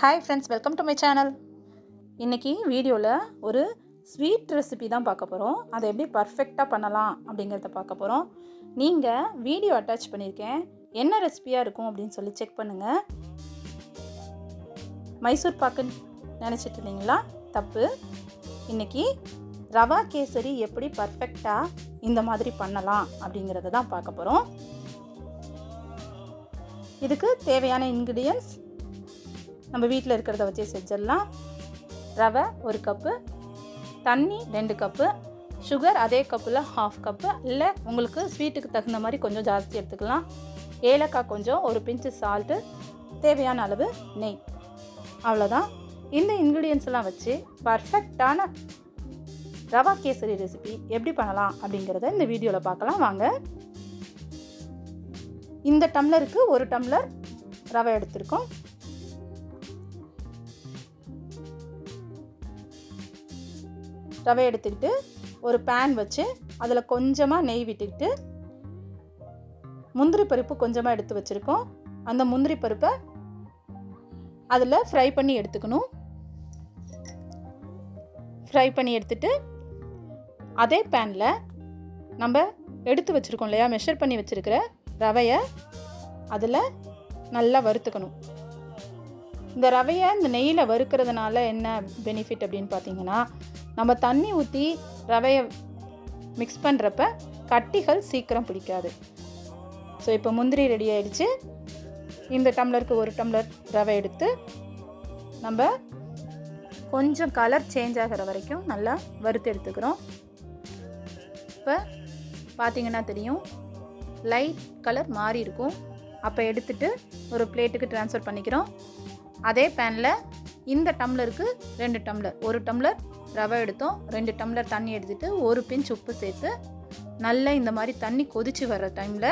Hi friends, welcome to my channel. இன்றைக்கி வீடியோவில் ஒரு ஸ்வீட் ரெசிபி தான் பார்க்க போகிறோம். அதை எப்படி பர்ஃபெக்டாக பண்ணலாம் அப்படிங்கிறத பார்க்க போகிறோம். நீங்கள் வீடியோ அட்டாச் பண்ணியிருக்கேன், என்ன ரெசிபியாக இருக்கும் அப்படின்னு சொல்லி செக் பண்ணுங்கள். மைசூர் பாக்குன்னு நினச்சிட்டு இருந்தீங்களா? தப்பு. இன்றைக்கி ரவா கேசரி எப்படி பர்ஃபெக்டாக இந்த மாதிரி பண்ணலாம் அப்படிங்கிறத தான் பார்க்க போகிறோம். இதுக்கு தேவையான இன்க்ரீடியன்ட்ஸ் நம்ம வீட்டில் இருக்கிறத வச்சு செஞ்சிடலாம். ரவை 1 கப்பு, தண்ணி 2 கப்பு, சுகர் அதே கப்பில் 1/2 கப்பு, இல்லை உங்களுக்கு ஸ்வீட்டுக்கு தகுந்த மாதிரி கொஞ்சம் ஜாஸ்தி எடுத்துக்கலாம். ஏலக்காய் கொஞ்சம், ஒரு பிஞ்சு சால்ட்டு, தேவையான அளவு நெய். அவ்வளோதான். இந்த இன்க்ரீடியன்ஸ் எல்லாம் வச்சு பர்ஃபெக்டான ரவா கேசரி ரெசிபி எப்படி பண்ணலாம் அப்படிங்கிறத இந்த வீடியோவில் பார்க்கலாம் வாங்க. இந்த டம்ளருக்கு 1 டம்ளர் ரவை எடுத்திருக்கோம். ரவை எடுத்துக்கிட்டு ஒரு பேன் வச்சு அதில் கொஞ்சமாக நெய் விட்டுக்கிட்டு முந்திரி பருப்பு கொஞ்சமாக எடுத்து வச்சுருக்கோம். அந்த முந்திரி பருப்பை அதில் ஃப்ரை பண்ணி எடுத்துக்கணும். ஃப்ரை பண்ணி எடுத்துட்டு அதே பேனில் நம்ம எடுத்து வச்சுருக்கோம் இல்லையா, மெஷர் பண்ணி வச்சுருக்கிற ரவையை அதில் நல்லா வறுத்துக்கணும். இந்த ரவையை இந்த நெய்யில் வறுக்கிறதுனால என்ன பெனிஃபிட் அப்படின்னு பார்த்தீங்கன்னா, நம்ம தண்ணி ஊற்றி ரவையை மிக்ஸ் பண்ணுறப்ப கட்டிகள் சீக்கிரம் பிடிக்காது. ஸோ இப்போ முந்திரி ரெடி ஆகிடுச்சு. இந்த டம்ளருக்கு 1 டம்ளர் ரவை எடுத்து நம்ம கொஞ்சம் கலர் சேஞ்ச் ஆகிற வரைக்கும் நல்லா வறுத்து எடுத்துக்கிறோம். இப்போ பார்த்திங்கன்னா தெரியும், லைட் கலர் மாறி இருக்கும். அப்போ எடுத்துகிட்டு ஒரு பிளேட்டுக்கு ட்ரான்ஸ்ஃபர் பண்ணிக்கிறோம். அதே பேனில் இந்த டம்ளருக்கு 2 டம்ளர், 1 டம்ளர் ரவை எடுத்தோம், 2 டம்ளர் தண்ணி எடுத்துகிட்டு 1 பிஞ்ச் உப்பு சேர்த்து நல்லா இந்த மாதிரி தண்ணி கொதித்து வர்ற டைமில்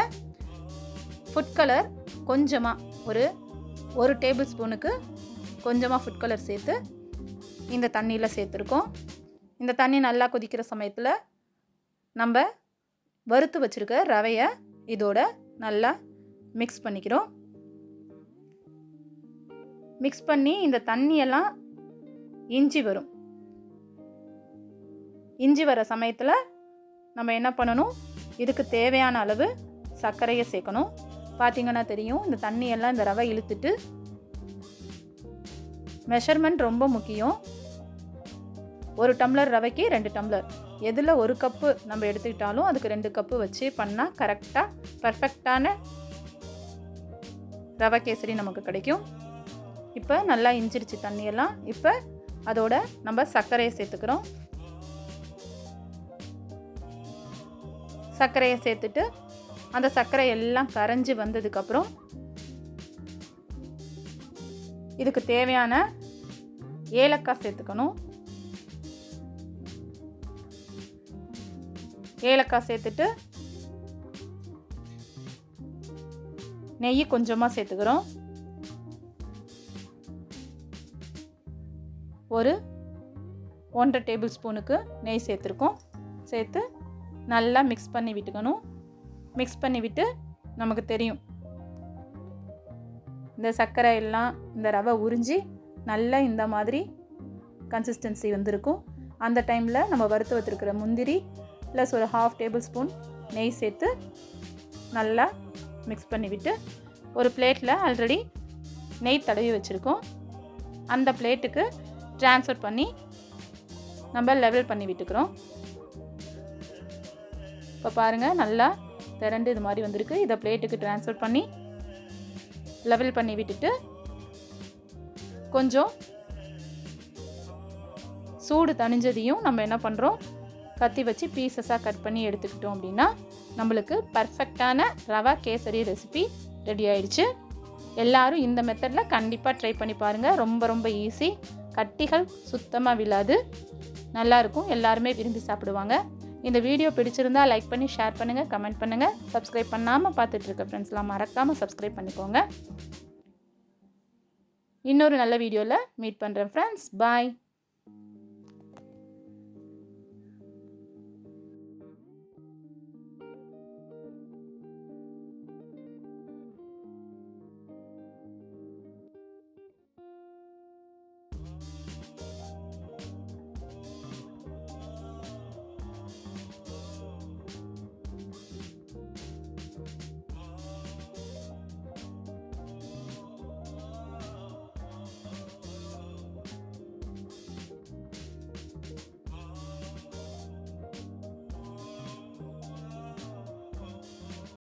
ஃபுட் கலர் கொஞ்சமாக ஒரு டேபிள் ஸ்பூனுக்கு கொஞ்சமாக ஃபுட் கலர் சேர்த்து இந்த தண்ணியில் சேர்த்துருக்கோம். இந்த தண்ணி நல்லா கொதிக்கிற சமயத்தில் நம்ம வறுத்து வச்சுருக்க ரவையை இதோட நல்லா மிக்ஸ் பண்ணிக்கிறோம். மிக்ஸ் பண்ணி இந்த தண்ணியெல்லாம் இஞ்சி வர சமயத்தில் நம்ம என்ன பண்ணணும், இதுக்கு தேவையான அளவு சர்க்கரையை சேர்க்கணும். பார்த்திங்கன்னா தெரியும், இந்த தண்ணியெல்லாம் இந்த ரவை இழுத்துட்டு, மெஷர்மெண்ட் ரொம்ப முக்கியம். 1 டம்ளர் ரவைக்கு 2 டம்ளர், எதில் 1 கப்பு நம்ம எடுத்துக்கிட்டாலும் அதுக்கு 2 கப்பு வச்சு பண்ணால் கரெக்டாக பர்ஃபெக்டான ரவை கேசரி நமக்கு கிடைக்கும். இப்போ நல்லா இஞ்சிருச்சு தண்ணியெல்லாம். இப்போ அதோட நம்ம சர்க்கரையை சேர்த்துக்கிறோம். சர்க்கரையை சேர்த்துட்டு அந்த சர்க்கரை எல்லாம் கரைஞ்சி வந்ததுக்கப்புறம் இதுக்கு தேவையான ஏலக்காய் சேர்த்துக்கணும். ஏலக்காய் சேர்த்துட்டு நெய் கொஞ்சமாக சேர்த்துக்கிறோம். ஒரு 1.5 டேபிள் ஸ்பூனுக்கு நெய் சேர்த்துருக்கோம். சேர்த்து நல்லா மிக்ஸ் பண்ணி விட்டுக்கணும். மிக்ஸ் பண்ணி விட்டு நமக்கு தெரியும், இந்த சர்க்கரை எல்லாம் இந்த ரவை உறிஞ்சி நல்லா இந்த மாதிரி கன்சிஸ்டன்சி வந்திருக்கும். அந்த டைமில் நம்ம வறுத்து வச்சுருக்கிற முந்திரி ப்ளஸ் ஒரு 1/2 டேபிள் ஸ்பூன் நெய் சேர்த்து நல்லா மிக்ஸ் பண்ணி விட்டு ஒரு பிளேட்டில் ஆல்ரெடி நெய் தடவி வச்சுருக்கோம், அந்த பிளேட்டுக்கு ட்ரான்ஸ்ஃபர் பண்ணி நம்ம லெவல் பண்ணி விட்டுக்கிறோம். இப்போ பாருங்கள், நல்லா திரண்டு இது மாதிரி வந்திருக்கு. இதை பிளேட்டுக்கு ட்ரான்ஸ்ஃபர் பண்ணி லெவல் பண்ணி விட்டுட்டு கொஞ்சம் சூடு தணிஞ்சதையும் நம்ம என்ன பண்ணுறோம், கத்தி வச்சு பீசஸாக கட் பண்ணி எடுத்துக்கிட்டோம் அப்படின்னா நம்மளுக்கு பர்ஃபெக்டான ரவா கேசரி ரெசிபி ரெடி ஆயிடுச்சு. எல்லோரும் இந்த மெத்தடில் கண்டிப்பாக ட்ரை பண்ணி பாருங்கள். ரொம்ப ரொம்ப ஈஸி, கட்டிகள் சுத்தமாக விழாது, நல்லாயிருக்கும், எல்லாருமே விரும்பி சாப்பிடுவாங்க. இந்த வீடியோ பிடிச்சிருந்தால் லைக் பண்ணி ஷேர் பண்ணுங்கள், கமெண்ட் பண்ணுங்கள். சப்ஸ்கிரைப் பண்ணாமல் பார்த்துட்ருக்க ஃப்ரெண்ட்ஸ்லாம் மறக்காமல் சப்ஸ்கிரைப் பண்ணிக்கோங்க. இன்னொரு நல்ல வீடியோவில் மீட் பண்ணுறேன் ஃப்ரெண்ட்ஸ். பாய்.